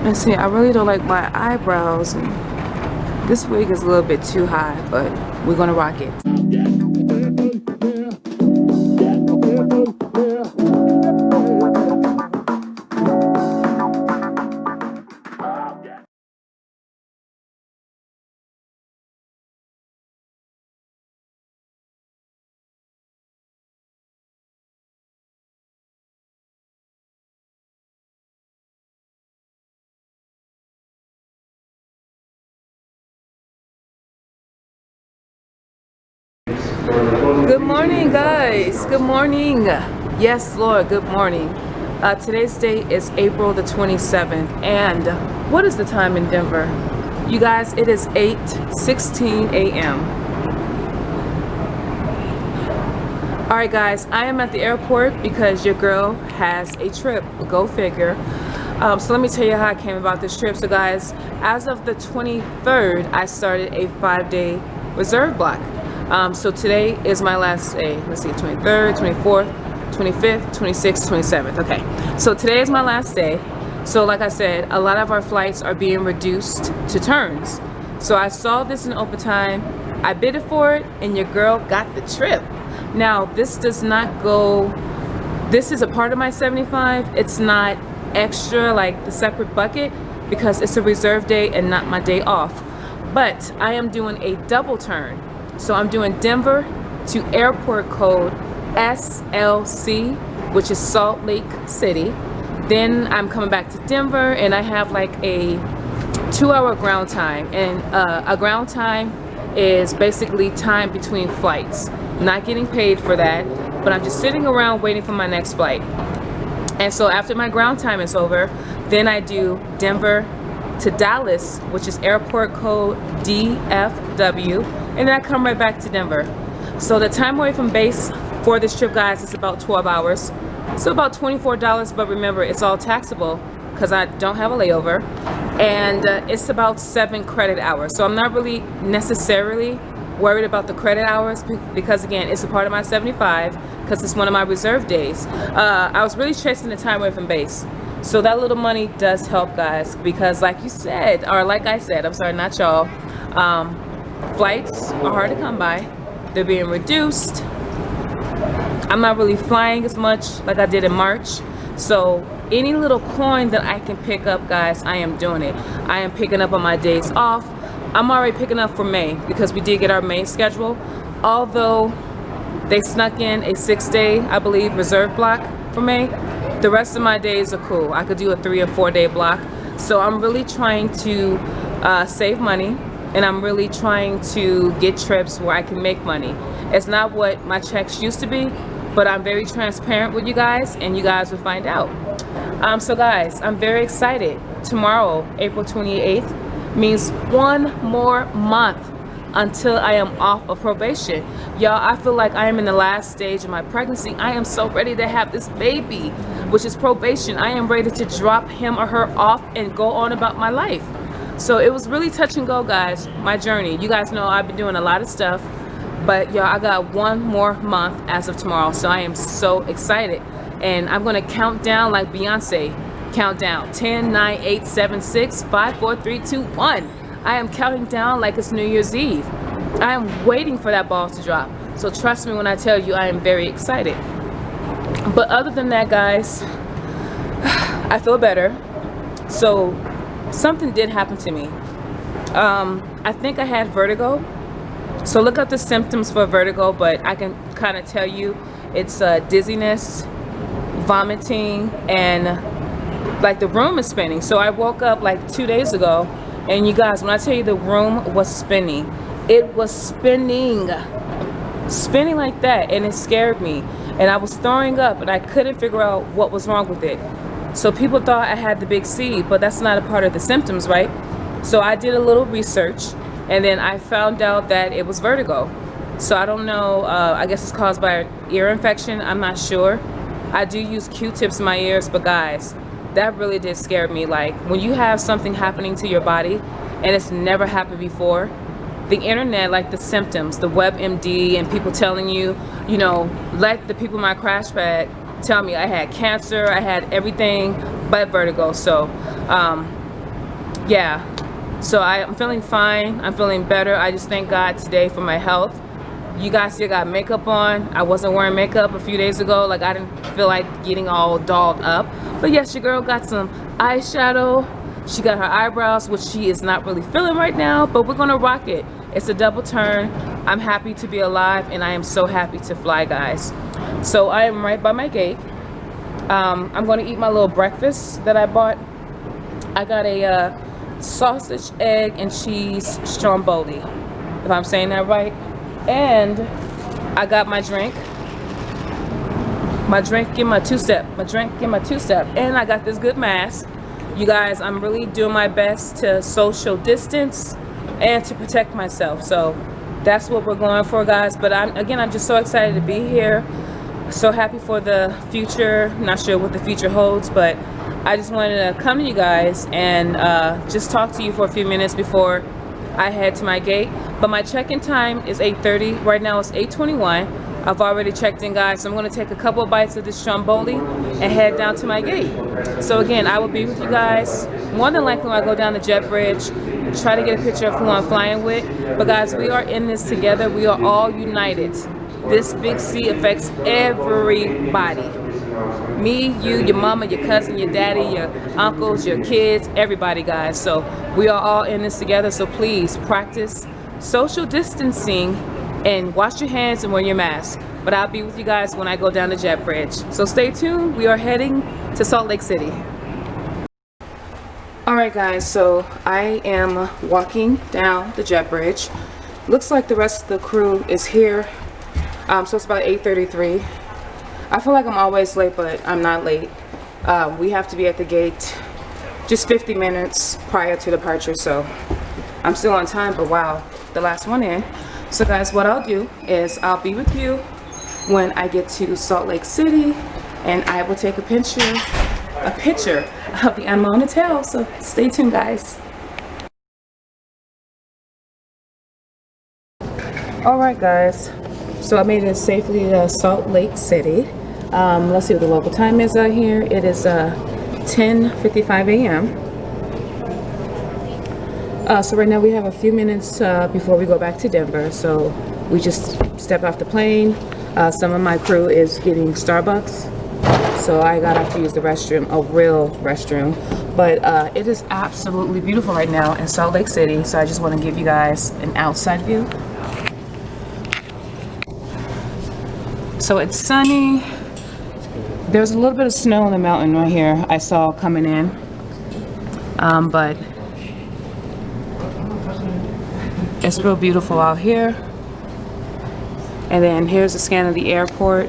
And see, I really don't like my eyebrows, and this wig is a little bit too high, but we're gonna rock it. Good morning, guys. Good morning. Yes, Lord, good morning. Today's date is April the 27th, and what is the time in Denver? You guys, it is 8:16 a.m. All right, guys, I am at the airport because your girl has a trip. Go figure. So let me tell you how I came about this trip. So, guys, as of the 23rd, I started a 5-day reserve block. So today is my last day. Let's see, 23rd, 24th, 25th, 26th, 27th. Okay, so today is my last day. So like I said, a lot of our flights are being reduced to turns. So I saw this in open time. I bid it for it, and your girl got the trip. Now, this does not go, this is a part of my 75. It's not extra like the separate bucket because it's a reserve day and not my day off. But I am doing a double turn. So I'm doing Denver to airport code SLC, which is Salt Lake City. Then I'm coming back to Denver, and I have like a 2-hour ground time. And a ground time is basically time between flights. I'm not getting paid for that, but I'm just sitting around waiting for my next flight. And so after my ground time is over, then I do Denver to Dallas, which is airport code DFW, and then I come right back to Denver. So the time away from base for this trip, guys, is about 12 hours. So about $24, but remember, it's all taxable because I don't have a layover. And it's about 7 credit hours. So I'm not really necessarily worried about the credit hours because, again, it's a part of my 75 because it's one of my reserve days. I was really chasing the time away from base. So that little money does help, guys, because like you said, or like I said, I'm sorry, not y'all, flights are hard to come by. They're being reduced. I'm not really flying as much like I did in March. So any little coin that I can pick up, guys, I am doing it. I am picking up on my days off. I'm already picking up for May because we did get our May schedule. Although they snuck in a 6-day, I believe, reserve block for May. The rest of my days are cool. I could do a 3 or 4 day block. So I'm really trying to save money, and I'm really trying to get trips where I can make money. It's not what my checks used to be, but I'm very transparent with you guys, and you guys will find out. So guys, I'm very excited. Tomorrow, April 28th, means 1 more month until I am off of probation. Y'all, I feel like I am in the last stage of my pregnancy. I am so ready to have this baby, which is probation. I am ready to drop him or her off and go on about my life. So it was really touch and go, guys, my journey. You guys know I've been doing a lot of stuff, but y'all, I got 1 more month as of tomorrow. So I am so excited, and I'm gonna count down like Beyonce. Count down 10, 9, 8, 7, 6, 5, 4, 3, 2, 1. I am counting down like it's New Year's Eve. I am waiting for that ball to drop. So trust me when I tell you I am very excited. But other than that, guys, I feel better. So something did happen to me. I think I had vertigo. So look up the symptoms for vertigo, but I can kind of tell you it's dizziness, vomiting, and like the room is spinning. So I woke up like 2 days ago, and you guys, when I tell you the room was spinning, it was spinning like that, and it scared me. And I was throwing up, and I couldn't figure out what was wrong with it. So people thought I had the big C, but that's not a part of the symptoms, right? So I did a little research, and then I found out that it was vertigo. So I don't know, I guess it's caused by an ear infection, I'm not sure. I do use Q-tips in my ears, but guys, that really did scare me. Like, when you have something happening to your body and it's never happened before, the internet, like the symptoms, the WebMD, and people telling you, you know, let the people in my crash pad tell me I had cancer, I had everything but vertigo. So yeah, so I'm feeling fine. I'm feeling better. I just thank God today for my health. You guys still got makeup on. I wasn't wearing makeup a few days ago. Like, I didn't feel like getting all dolled up. But yes, your girl got some eyeshadow. She got her eyebrows, which she is not really feeling right now, but we're gonna rock it. It's a double turn. I'm happy to be alive, and I am so happy to fly, guys. So I am right by my gate. I'm gonna eat my little breakfast that I bought. I got a sausage, egg, and cheese stromboli, if I'm saying that right. And I got my drink. My drink in my two-step. And I got this good mask. You guys, I'm really doing my best to social distance and to protect myself. So that's what we're going for, guys. But I'm just so excited to be here. So happy for the future. Not sure what the future holds, but I just wanted to come to you guys and just talk to you for a few minutes before I head to my gate. But my check-in time is 8:30. Right now it's 8:21. I've already checked in, guys, so I'm going to take a couple of bites of this stromboli and head down to my gate. So again, I will be with you guys more than likely when I go down the jet bridge, try to get a picture of who I'm flying with. But guys, we are in this together. We are all united. This big C affects everybody. Me, you, your mama, your cousin, your daddy, your uncles, your kids, everybody, guys. So we are all in this together. So please practice social distancing and wash your hands and wear your mask. But I'll be with you guys when I go down the jet bridge. So stay tuned. We are heading to Salt Lake City. Alright guys, so I am walking down the jet bridge. Looks like the rest of the crew is here. So it's about 8:33. I feel like I'm always late, but I'm not late. We have to be at the gate just 50 minutes prior to departure, so I'm still on time, but wow, the last one in. So guys, what I'll do is I'll be with you when I get to Salt Lake City, and I will take a picture of the animal on the tail. So stay tuned, guys. Alright guys, so I made it safely to Salt Lake City. Let's see what the local time is out here. It is 10:55 a.m. So right now we have a few minutes before we go back to Denver. So we just stepped off the plane. Some of my crew is getting Starbucks. So I got off to use the restroom, a real restroom. But it is absolutely beautiful right now in Salt Lake City. So I just want to give you guys an outside view. So it's sunny. There's a little bit of snow on the mountain right here I saw coming in. But it's real beautiful out here. And then here's a scan of the airport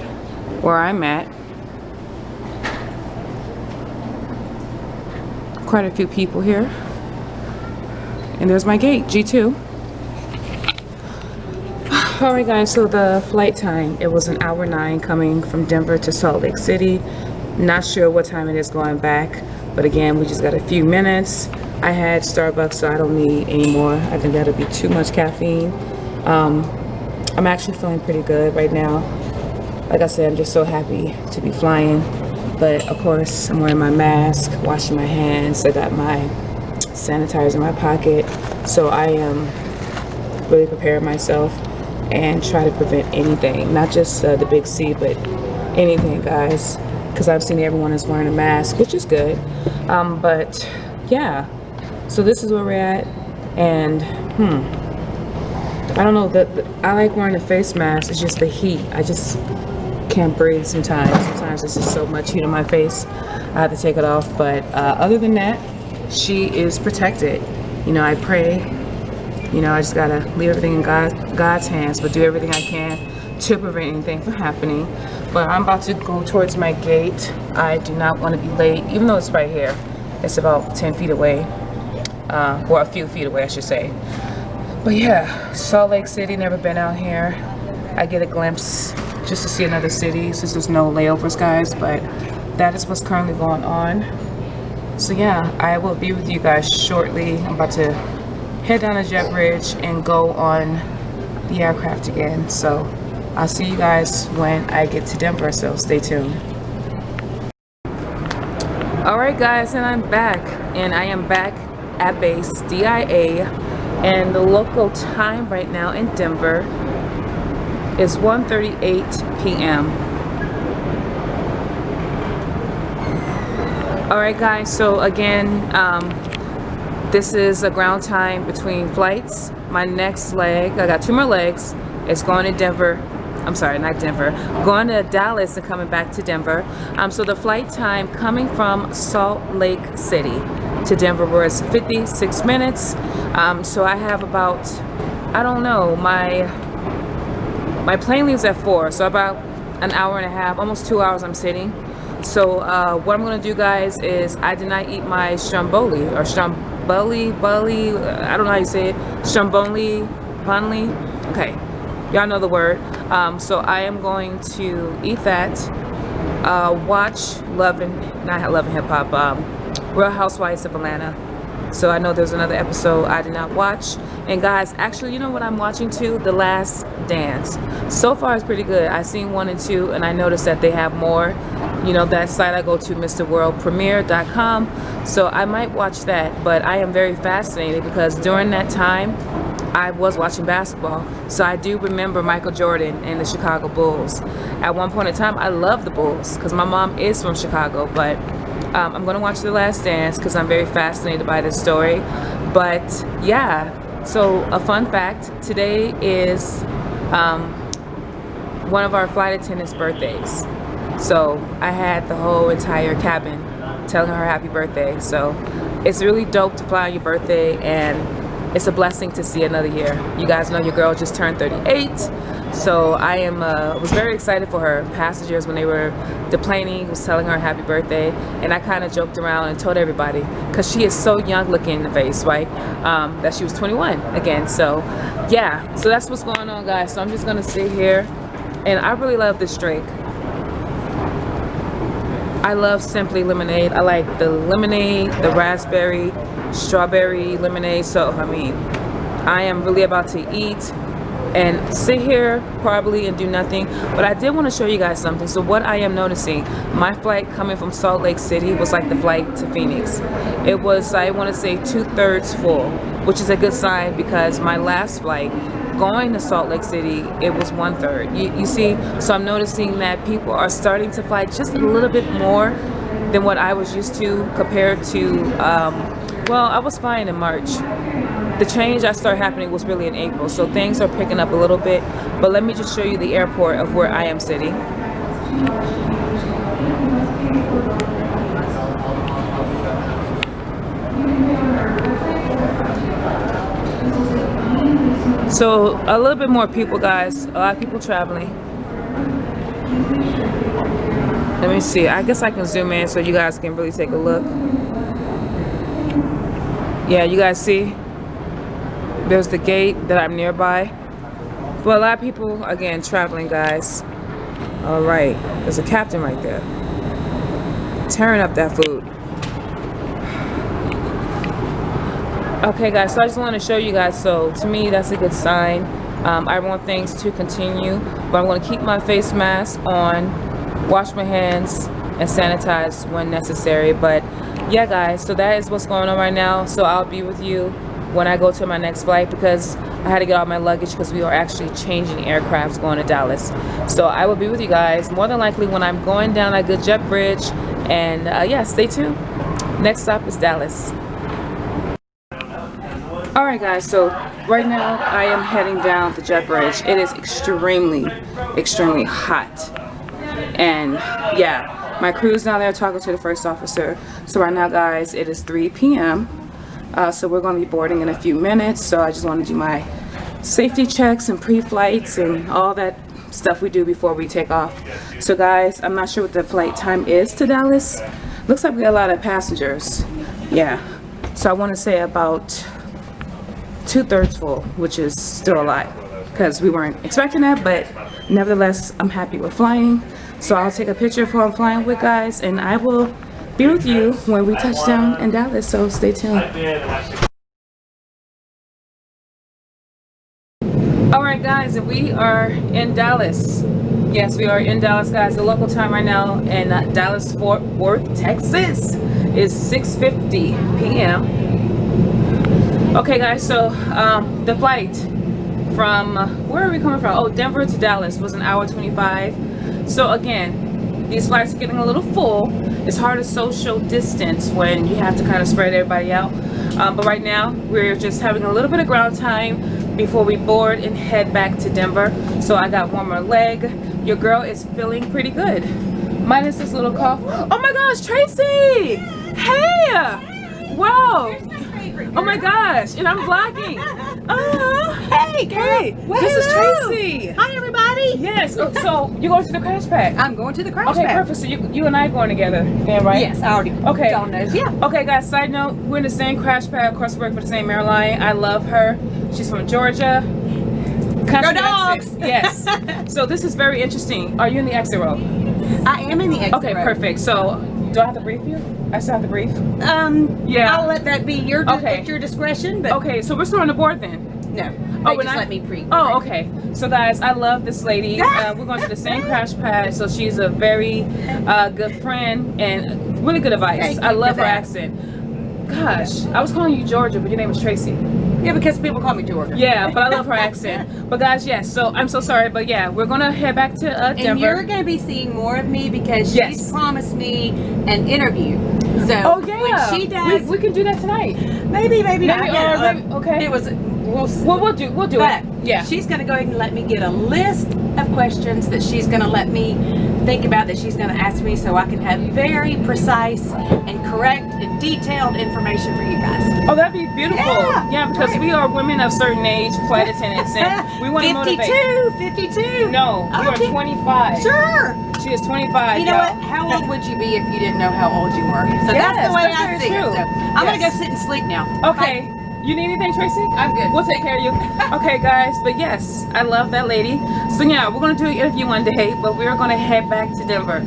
where I'm at. Quite a few people here. And there's my gate, G2. Alright guys, so the flight time, it was 1 hour 9 coming from Denver to Salt Lake City. Not sure what time it is going back, but again, we just got a few minutes. I had Starbucks, so I don't need any more. I think that'll be too much caffeine. I'm actually feeling pretty good right now. Like I said, I'm just so happy to be flying. But of course, I'm wearing my mask, washing my hands. I got my sanitizer in my pocket. So I am really preparing myself and try to prevent anything, not just the big C, but anything, guys, because I've seen everyone is wearing a mask, which is good. But yeah, so this is where we're at, and I don't know, I like wearing a face mask. It's just the heat. I just can't breathe sometimes. Sometimes it's just so much heat on my face. I have to take it off, but other than that, she is protected. You know, I pray. You know, I just gotta leave everything in God's hands, but do everything I can to prevent anything from happening. But I'm about to go towards my gate. I do not want to be late, even though it's right here. It's about 10 feet away, or a few feet away, I should say. But yeah, Salt Lake City, never been out here. I get a glimpse just to see another city since there's no layovers, guys, but that is what's currently going on. So yeah, I will be with you guys shortly. I'm about to head down the jet bridge and go on the aircraft again. So I'll see you guys when I get to Denver, so stay tuned. Alright guys, and I'm back, and I am back at base DIA, and the local time right now in Denver is 1:38 p.m. Alright guys, so again, this is a ground time between flights. My next leg, I got 2 more legs, it's going to Denver. I'm sorry, not Denver. Going to Dallas and coming back to Denver. So the flight time coming from Salt Lake City to Denver was 56 minutes. So I have about, I don't know, my plane leaves at 4, so about an hour and a half, almost 2 hours I'm sitting. So what I'm gonna do, guys, is I did not eat my stromboli, or stromboli, I don't know how you say it, stromboli, bunly, okay, y'all know the word. So I am going to eat that, watch Love and Hip Hop, Real Housewives of Atlanta. So I know there's another episode I did not watch. And guys, actually, you know what I'm watching too? The Last Dance. So far it's pretty good. I've seen 1 and 2, and I noticed that they have more. You know, that site I go to, MrWorldPremiere.com. So I might watch that, but I am very fascinated because during that time I was watching basketball. So I do remember Michael Jordan and the Chicago Bulls. At one point in time, I loved the Bulls because my mom is from Chicago, but I'm going to watch The Last Dance because I'm very fascinated by this story. But yeah, so a fun fact, today is one of our flight attendants' birthdays. So I had the whole entire cabin telling her happy birthday. So it's really dope to fly on your birthday, and it's a blessing to see another year. You guys know your girl just turned 38. So I was very excited for her. Passengers, when they were deplaning, was telling her happy birthday, and I kind of joked around and told everybody, because she is so young looking in the face, right, that she was 21 again. So yeah, so that's what's going on, guys. So I'm just gonna sit here, and I really love this drink. I love Simply Lemonade. I like the lemonade, the raspberry, strawberry lemonade. So I mean, I am really about to eat and sit here probably and do nothing, but I did want to show you guys something. So what I am noticing, my flight coming from Salt Lake City was like the flight to Phoenix. It was, I want to say, 2/3 full, which is a good sign because my last flight going to Salt Lake City, it was 1/3. You see, so I'm noticing that people are starting to fly just a little bit more than what I was used to compared to, well, I was flying in March. The change that started happening was really in April, so things are picking up a little bit. But let me just show you the airport of where I am sitting. So a little bit more people, guys. A lot of people traveling. Let me see. I guess I can zoom in so you guys can really take a look. Yeah, you guys see? There's the gate that I'm nearby. Well, a lot of people, again, traveling, guys. All right, there's a captain right there, tearing up that food. Okay, guys, so I just want to show you guys. So to me, that's a good sign. I want things to continue, but I'm going to keep my face mask on, wash my hands, and sanitize when necessary. But yeah, guys, so that is what's going on right now. So I'll be with you when I go to my next flight, because I had to get all my luggage because we are actually changing aircrafts going to Dallas. So I will be with you guys more than likely when I'm going down that good jet bridge. And yeah, stay tuned. Next stop is Dallas. All right, guys, so right now I am heading down the jet bridge. It is extremely hot. And yeah, my crew's down there talking to the first officer. So right now, guys, it is 3 p.m. So we're going to be boarding in a few minutes. So I just want to do my safety checks and pre-flights and all that stuff we do before we take off. So guys, I'm not sure what the flight time is to Dallas. Looks like we got a lot of passengers. Yeah, so I want to say about 2/3 full, which is still a lot because we weren't expecting that, but nevertheless, I'm happy with flying. So I'll take a picture of who I'm flying with, guys, and I will be with you when we touch down in Dallas, so stay tuned. Alright, guys, and we are in Dallas. Yes, we are in Dallas, guys. The local time right now in Dallas, Fort Worth, Texas is 6:50 p.m. Okay, guys, so the flight from, where are we coming from? Oh, Denver to Dallas was an hour 25. So again, these flights are getting a little full. It's hard to social distance when you have to kind of spread everybody out. But right now, we're just having a little bit of ground time before we board and head back to Denver. So I got one more leg. Your girl is feeling pretty good. Minus this little cough. Oh my gosh, Tracy! Hey! Wow! Oh my gosh, and I'm vlogging. Hey, girl. Hey, well, this hello. is Tracy. Hi, everybody. Yes, so you're going to the crash pad? I'm going to the crash Okay, pad. perfect. So you and I are going together, then, right? Yes, I already Okay. told us. Yeah. Okay, guys, side note, we're in the same crash pad. Of course, we work for the same airline. I love her. She's from Georgia. Go dogs. Yes. So this is very interesting. Are you in the exit row? I am in the exit Okay, row. perfect. So do I have to brief you? I still have to brief? Yeah. I'll let that be Okay. at your discretion. But Okay, so we're still on the board then. no. Oh, They we're just not? let me pre. Oh, okay. So guys, I love this lady. We're going to the same crash pad, so she's a very good friend and really good advice. Thank I you love for her that. accent. Gosh, I was calling you Georgia, but your name was Tracy. Yeah, because people call me Georgia. Yeah, but I love her accent. But guys, yes. So I'm so sorry, but yeah, we're gonna head back to Denver. And you're going to be seeing more of me because Yes. she's promised me an interview. So Oh yeah, when she does, we can do that tonight. maybe not. Maybe, or maybe, okay. It was. We'll see. Well, we'll do But it. Yeah. she's going to go ahead and let me get a list of questions that she's going to let me think about, that she's going to ask me, so I can have very precise and correct and detailed information for you guys. Oh, that'd be beautiful. Yeah. Because we are women of certain age, flight attendants, and we want to motivate. 52. No, we are Okay. 25. Sure. She is 25. You know y'all. what? How old would you be if you didn't know how old you were? So Yes, that's the way that's I very see true. it. So I'm going to Yes. go sit and sleep now. Okay. You need anything, Tracy? I'm good. We'll take care of you. Okay, guys. But yes, I love that lady. So yeah, we're gonna do an interview one day, but we're gonna head back to Denver.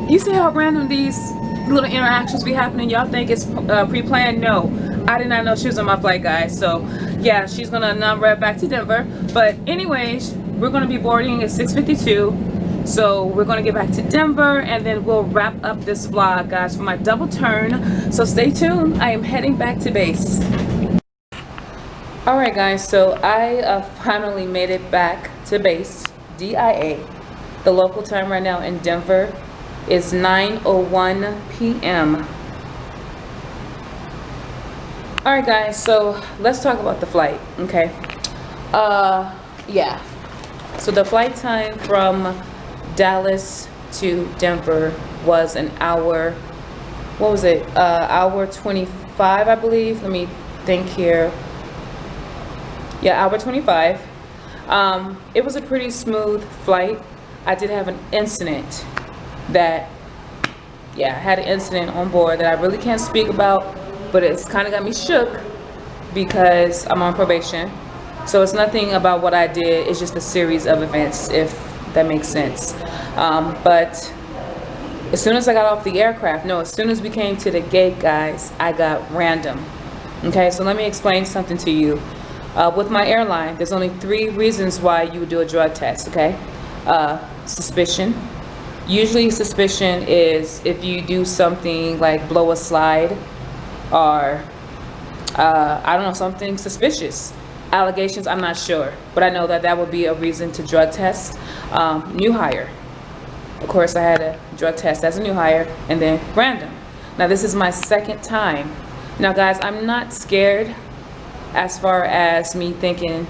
You see how random these little interactions be happening? Y'all think it's pre-planned? No, I did not know she was on my flight, guys. So yeah, she's gonna rev back to Denver. But anyways, we're gonna be boarding at 6:52. So we're gonna get back to Denver and then we'll wrap up this vlog, guys, for my double turn. So stay tuned. I am heading back to base. All right, guys, so I finally made it back to base, DIA. The local time right now in Denver is 9:01 p.m. All right, guys, so let's talk about the flight, okay? Yeah. So the flight time from Dallas to Denver was an hour, what was it? Hour 25, I believe. Let me think here. Yeah, hour 25. It was a pretty smooth flight. I did have an incident that, yeah, I had an incident on board that I really can't speak about, but it's kind of got me shook because I'm on probation. So it's nothing about what I did, it's just a series of events, if that makes sense. But as soon as I got off the aircraft, no, as soon as we came to the gate, guys, I got random. Okay, so let me explain something to you. With my airline, there's only 3 reasons why you would do a drug test, okay? Suspicion. Usually suspicion is if you do something like blow a slide or, I don't know, something suspicious. Allegations, I'm not sure, but I know that that would be a reason to drug test. New hire. Of course, I had a drug test as a new hire, and then random. Now, this is my 2nd time. Now, guys, I'm not scared as far as me thinking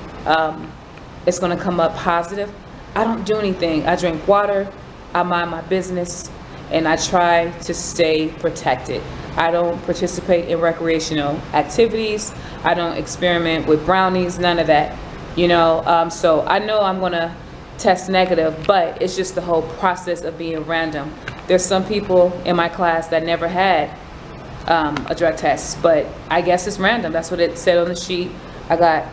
it's gonna come up positive. I don't do anything. I drink water, I mind my business, and I try to stay protected. I don't participate in recreational activities. I don't experiment with brownies, none of that. You know, so I know I'm gonna test negative, but it's just the whole process of being random. There's some people in my class that never had a drug test, but I guess it's random. That's what it said on the sheet. I got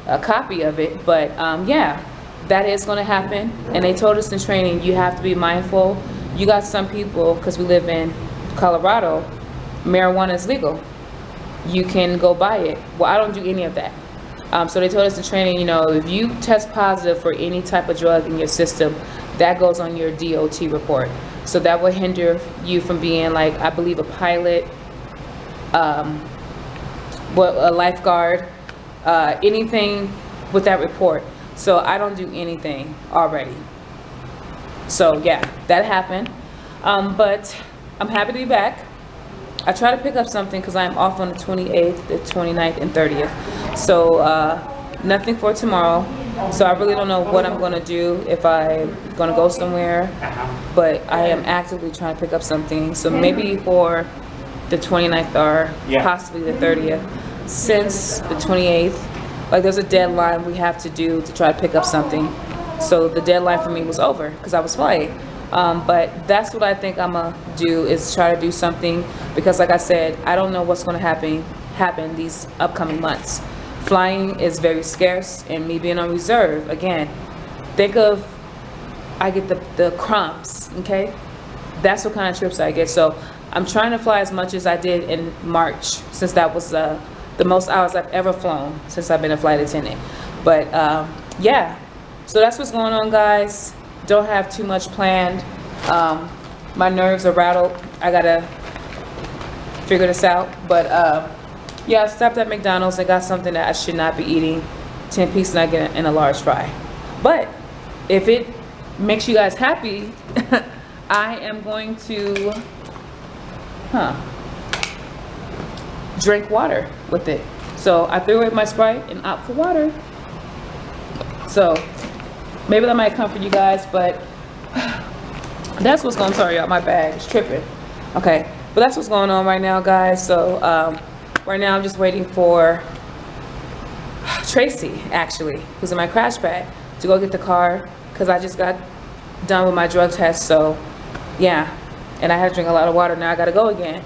a copy of it, but yeah, that is going to happen. And they told us in training, you have to be mindful. You got some people, because we live in Colorado, marijuana is legal. You can go buy it. Well, I don't do any of that. So they told us in training, you know, if you test positive for any type of drug in your system, that goes on your DOT report. So that will hinder you from being, like, I believe, a pilot, what a lifeguard, anything with that report. So I don't do anything already. So yeah, that happened. But I'm happy to be back. I try to pick up something because I'm off on the 28th, the 29th, and 30th. So nothing for tomorrow. So I really don't know what I'm going to do, if I'm going to go somewhere. But I am actively trying to pick up something. So maybe for the 29th or possibly the 30th. Since the 28th, like there's a deadline we have to do to try to pick up something. So the deadline for me was over because I was flying. But that's what I think I'm gonna do, is try to do something, because like I said, I don't know what's gonna happen these upcoming months. Flying is very scarce, and me being on reserve, again, think of, I get the crumbs, okay? That's what kind of trips I get. So I'm trying to fly as much as I did in March, since that was the most hours I've ever flown since I've been a flight attendant. But yeah, so that's what's going on, guys. Don't have too much planned. My nerves are rattled. I gotta figure this out. But yeah, I stopped at McDonald's and got something that I should not be eating. 10-piece nugget and a large fry. But if it makes you guys happy, I am going to drink water with it. So I threw away my Sprite and opt for water. So maybe that might comfort you guys, but that's what's going on. Sorry, y'all, my bag is tripping. Okay, but that's what's going on right now, guys. So right now I'm just waiting for Tracy, actually, who's in my crash pad, to go get the car, because I just got done with my drug test. So yeah, and I had to drink a lot of water. Now I gotta go again.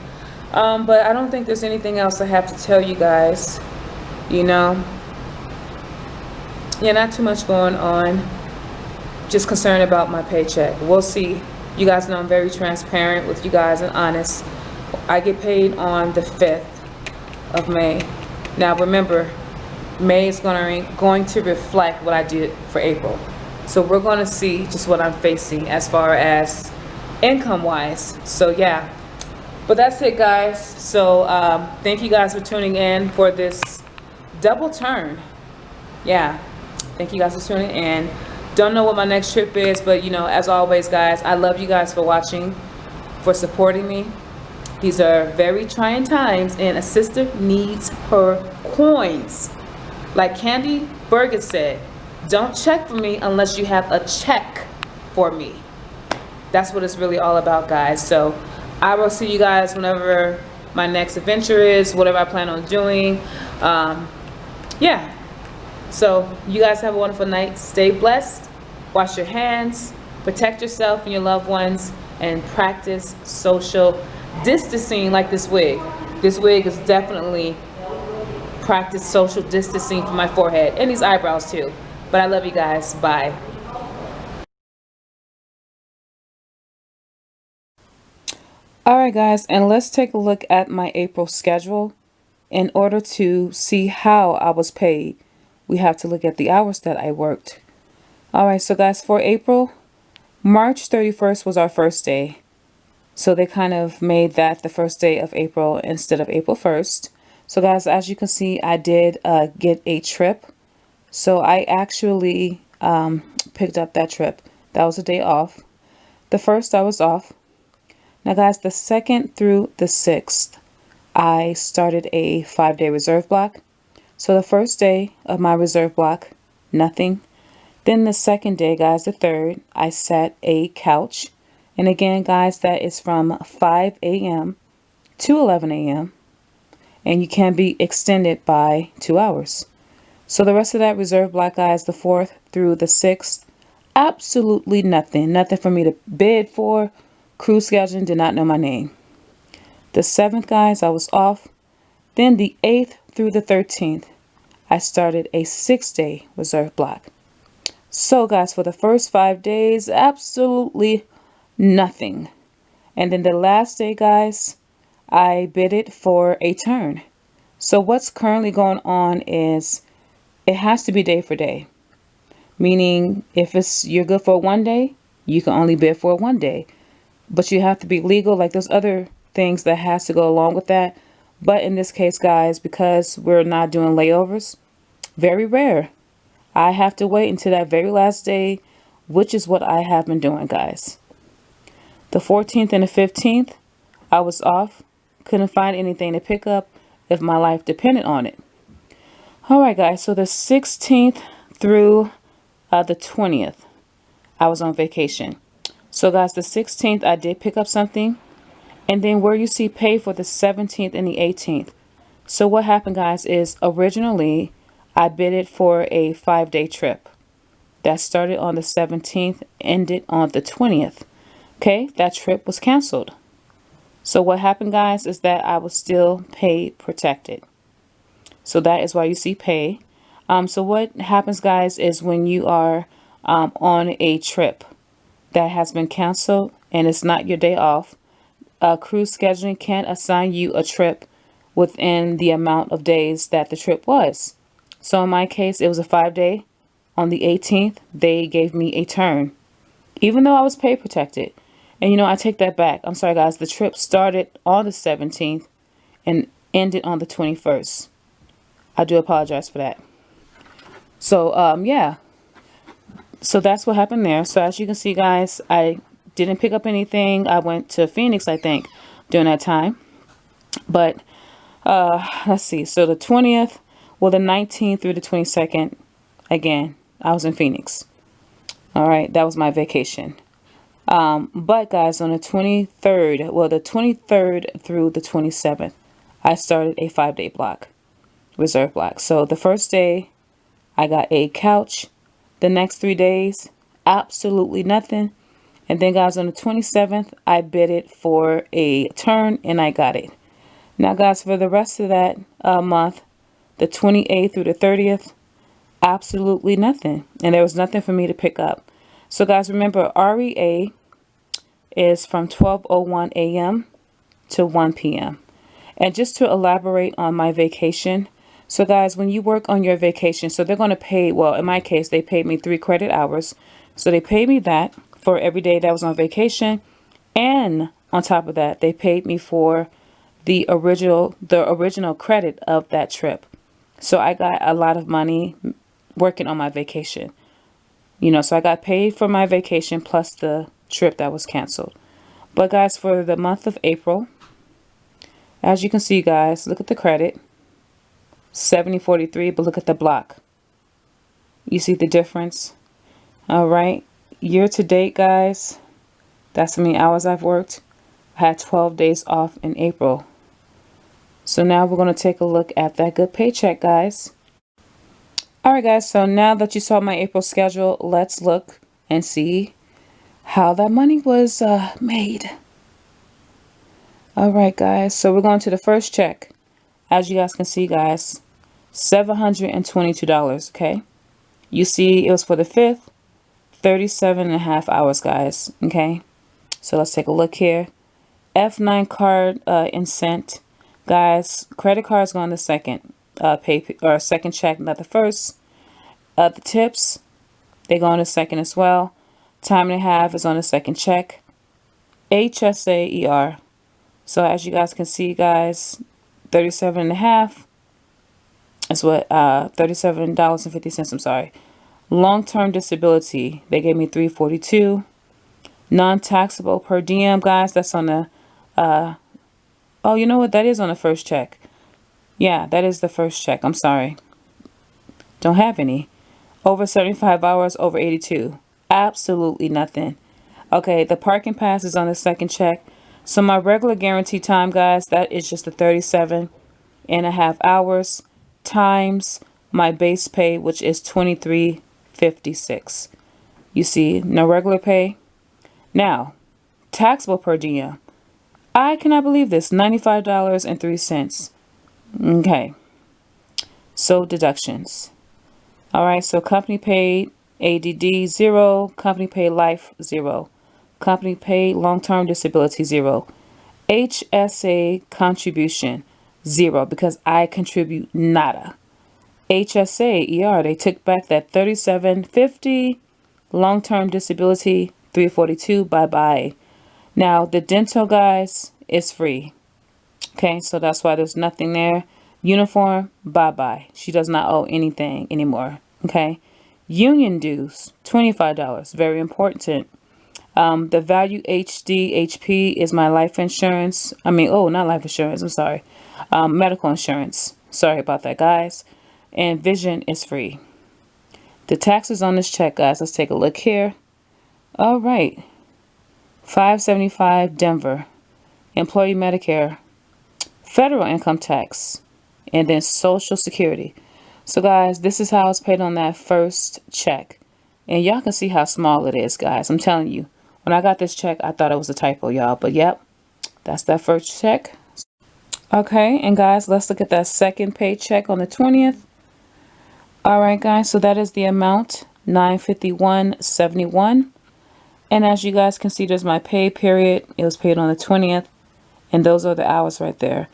But I don't think there's anything else I have to tell you guys, you know. Yeah, not too much going on. Just concerned about my paycheck. We'll see. You guys know I'm very transparent with you guys and honest. I get paid on the 5th of May. Now remember, May is going to reflect what I did for April. So we're going to see just what I'm facing as far as income wise. So yeah, but that's it, guys. So thank you guys for tuning in for this double turn. Yeah, thank you guys for tuning in. Don't know what my next trip is, but you know, as always, guys, I love you guys for watching, for supporting me. These are very trying times, and a sister needs her coins. Like Candy Bergen said, don't check for me unless you have a check for me. That's what it's really all about, guys. So I will see you guys whenever my next adventure is, whatever I plan on doing. Yeah. So you guys have a wonderful night. Stay blessed. Wash your hands. Protect yourself and your loved ones. And practice social distancing like this wig. This wig is definitely practice social distancing for my forehead. And these eyebrows too. But I love you guys. Bye. Alright guys, and let's take a look at my April schedule. In order to see how I was paid, we have to look at the hours that I worked. Alright, so guys, for April, March 31st was our first day. So they kind of made that the first day of April instead of April 1st. So guys, as you can see, I did get a trip. So I actually picked up that trip. That was a day off. The first I was off. Now guys, the 2nd through the 6th, I started a 5-day reserve block. So the first day of my reserve block, nothing. Then the second day, guys, the 3rd, I sat a couch. And again, guys, that is from 5 a.m. to 11 a.m. And you can be extended by 2 hours. So the rest of that reserve block, guys, the 4th through the 6th, absolutely nothing. Nothing for me to bid for. Crew scheduling, did not know my name. The 7th, guys, I was off. Then the 8th through the 13th, I started a 6-day reserve block. So guys, for the first 5 days, absolutely nothing. And then the last day, guys, I bidded for a turn. So what's currently going on is it has to be day for day. Meaning if you're good for 1 day, you can only bid for 1 day. But you have to be legal. Like there's other things that has to go along with that. But in this case, guys, because we're not doing layovers, very rare. I have to wait until that very last day, which is what I have been doing, guys. The 14th and the 15th, I was off. Couldn't find anything to pick up if my life depended on it. Alright, guys, so the 16th through the 20th, I was on vacation. So, guys, the 16th, I did pick up something. And then where you see pay for the 17th and the 18th. So what happened, guys, is originally I bidded for a 5-day trip. That started on the 17th, ended on the 20th. Okay, that trip was canceled. So what happened, guys, is that I was still pay protected. So that is why you see pay. So what happens, guys, is when you are on a trip that has been canceled and it's not your day off, cruise scheduling can assign you a trip within the amount of days that the trip was. So in my case, it was a 5-day. On the 18th, they gave me a turn, even though I was pay protected. And you know, I take that back. I'm sorry, guys. The trip started on the 17th and ended on the 21st. I do apologize for that. So, yeah. So that's what happened there. So as you can see, guys, I didn't pick up anything. I went to Phoenix, I think, during that time. But let's see. So the 20th, well, the 19th through the 22nd, again, I was in Phoenix. All right, that was my vacation. But guys, on the 23rd, well, the 23rd through the 27th, I started a 5-day block, reserve block. So the first day, I got a couch. The next 3 days, absolutely nothing. And then, guys, on the 27th, I bidded for a turn and I got it. Now, guys, for the rest of that month, the 28th through the 30th, absolutely nothing. And there was nothing for me to pick up. So, guys, remember, REA is from 12:01 a.m. to 1 p.m. And just to elaborate on my vacation. So, guys, when you work on your vacation, so they're going to pay, well, in my case, they paid me 3 credit hours. So they paid me that for every day that was on vacation. And on top of that, they paid me for the original credit of that trip. So I got a lot of money working on my vacation. You know, so I got paid for my vacation plus the trip that was canceled. But guys, for the month of April, as you can see, guys, look at the credit. 70.43, but look at the block. You see the difference? All right. Year to date, guys, that's how many hours I've worked. I had 12 days off in April. So now we're going to take a look at that good paycheck, guys. All right, guys. So now that you saw my April schedule, let's look and see how that money was made. All right, guys. So we're going to the first check. As you guys can see, guys, $722. Okay. You see, it was for the 5th. 37.5 hours, guys. Okay, so let's take a look here. F9 card in sent, guys. Credit cards go on the second second check, not the first. The tips, they go on the second as well. Time and a half is on the second check. HSA So as you guys can see, guys, 37.5 is what $37.50. I'm sorry. Long-term disability, they gave me $342. Non-taxable per diem, guys, that's on the oh, you know what, that is on the first check. Yeah, that is the first check. I'm sorry, don't have any. Over 75 hours, over 82, absolutely nothing. Okay, the parking pass is on the second check. So my regular guarantee time, guys, that is just the 37.5 hours times my base pay, which is $23.56. You see, no regular pay. Now, taxable per diem. I cannot believe this, $95.03. Okay. So deductions. All right, so company paid ADD 0, company paid life 0, company paid long-term disability 0, HSA contribution 0 because I contribute nada. HSA they took back that $37.50, long-term disability $342, bye-bye. Now the dental, guys, is free. Okay, so that's why there's nothing there. Uniform, bye-bye. She does not owe anything anymore. Okay. Union dues, $25. Very important. The value HP is my life insurance. Not life insurance. I'm sorry. Medical insurance. Sorry about that, guys. And vision is free. The taxes on this check, guys. Let's take a look here. All right. $575 Denver. Employee Medicare. Federal income tax. And then Social Security. So, guys, this is how it's paid on that first check. And y'all can see how small it is, guys. I'm telling you. When I got this check, I thought it was a typo, y'all. But, yep, that's that first check. Okay, and, guys, let's look at that second paycheck on the 20th. All right, guys, so that is the amount, $951.71. And as you guys can see, there's my pay period. It was paid on the 20th. And those are the hours right there.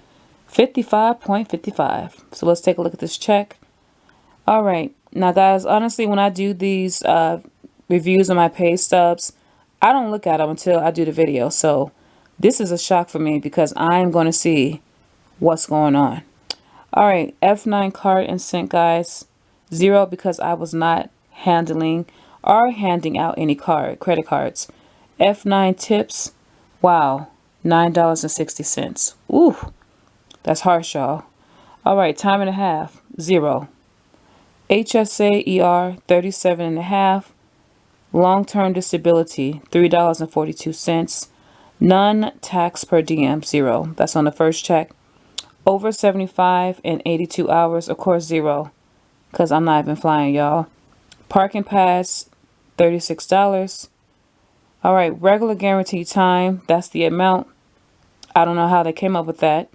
55.55. So let's take a look at this check. All right. Now, guys, honestly, when I do these reviews of my pay stubs, I don't look at them until I do the video. So this is a shock for me because I'm going to see what's going on. All right. F9 card and sent, guys. 0 because I was not handling or handing out any credit cards. F9 tips. Wow. $9.60. Ooh. That's harsh, y'all. All right. Time and a half. 0. HSA ER 37.5. Long-term disability $3.42. None tax per diem 0. That's on the first check. Over 75 and 82 hours, of course 0, because I'm not even flying, y'all. Parking pass $36. All right, regular guaranteed time, that's the amount. I don't know how they came up with that.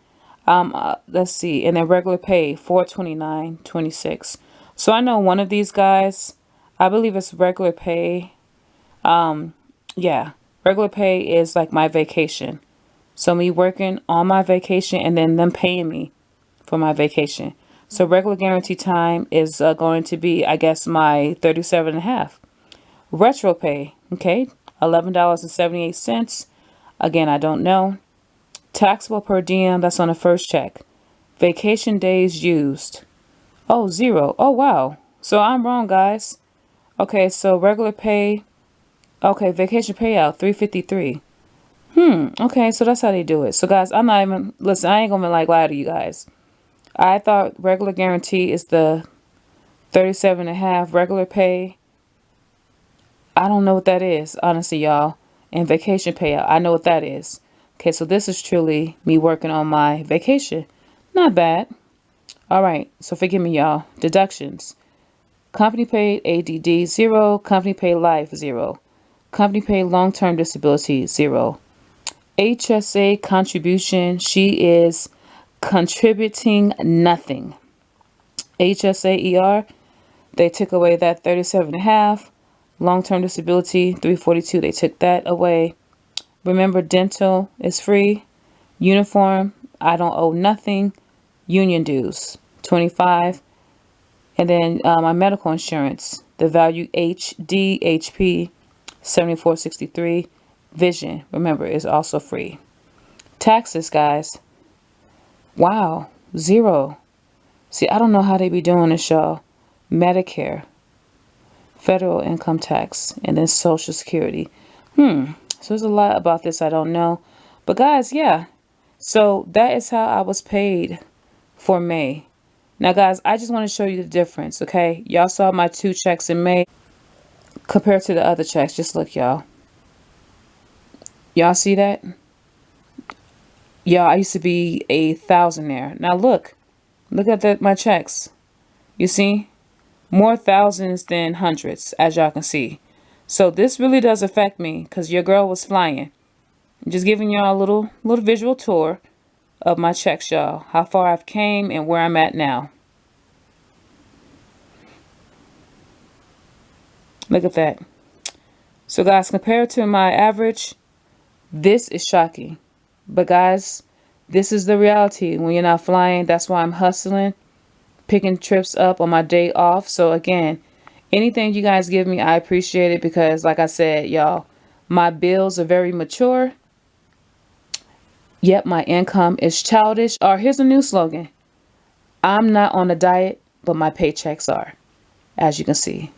Let's see, and then regular pay $429.26. So I know one of these guys, I believe it's regular pay. Yeah, regular pay is like my vacation. So me working on my vacation and then them paying me for my vacation. So regular guarantee time is going to be, I guess, my 37.5. Retro pay, okay, $11.78. Again, I don't know. Taxable per diem, that's on the first check. Vacation days used. Oh, 0. Oh, wow. So I'm wrong, guys. Okay, so regular pay. Okay, vacation payout, $353. Okay, so that's how they do it. So, guys, I'm not even, listen, I ain't gonna lie to you guys. I thought regular guarantee is the 37.5. Regular pay, I don't know what that is, honestly, y'all. And vacation payout, I know what that is. Okay, so this is truly me working on my vacation. Not bad. All right, so forgive me, y'all. Deductions. Company paid ADD 0. Company paid life 0. Company paid long-term disability 0. HSA contribution, she is contributing nothing. HSA ER, they took away that 37.5. Long-term disability 342, they took that away. Remember, dental is free. Uniform, I don't owe nothing. Union dues 25. And then my medical insurance, the value HP 74.63. Vision, remember, is also free. Taxes, guys. Wow, 0. See, I don't know how they be doing this, y'all. Medicare, federal income tax, and then Social Security. So there's a lot about this I don't know. But guys, yeah. So that is how I was paid for May. Now, guys, I just want to show you the difference, okay? Y'all saw my 2 checks in May compared to the other checks. Just look, y'all. Y'all see that? Y'all, I used to be a thousandaire. Now look at my checks. You see? More thousands than hundreds, as y'all can see. So this really does affect me because your girl was flying. I'm just giving y'all a little visual tour of my checks, y'all. How far I've came and where I'm at now. Look at that. So guys, compared to my average, this is shocking. But guys, this is the reality. When you're not flying, that's why I'm hustling, picking trips up on my day off. So again, anything you guys give me, I appreciate it because like I said, y'all, my bills are very mature. Yep, my income is childish. Or here's a new slogan. I'm not on a diet, but my paychecks are, as you can see.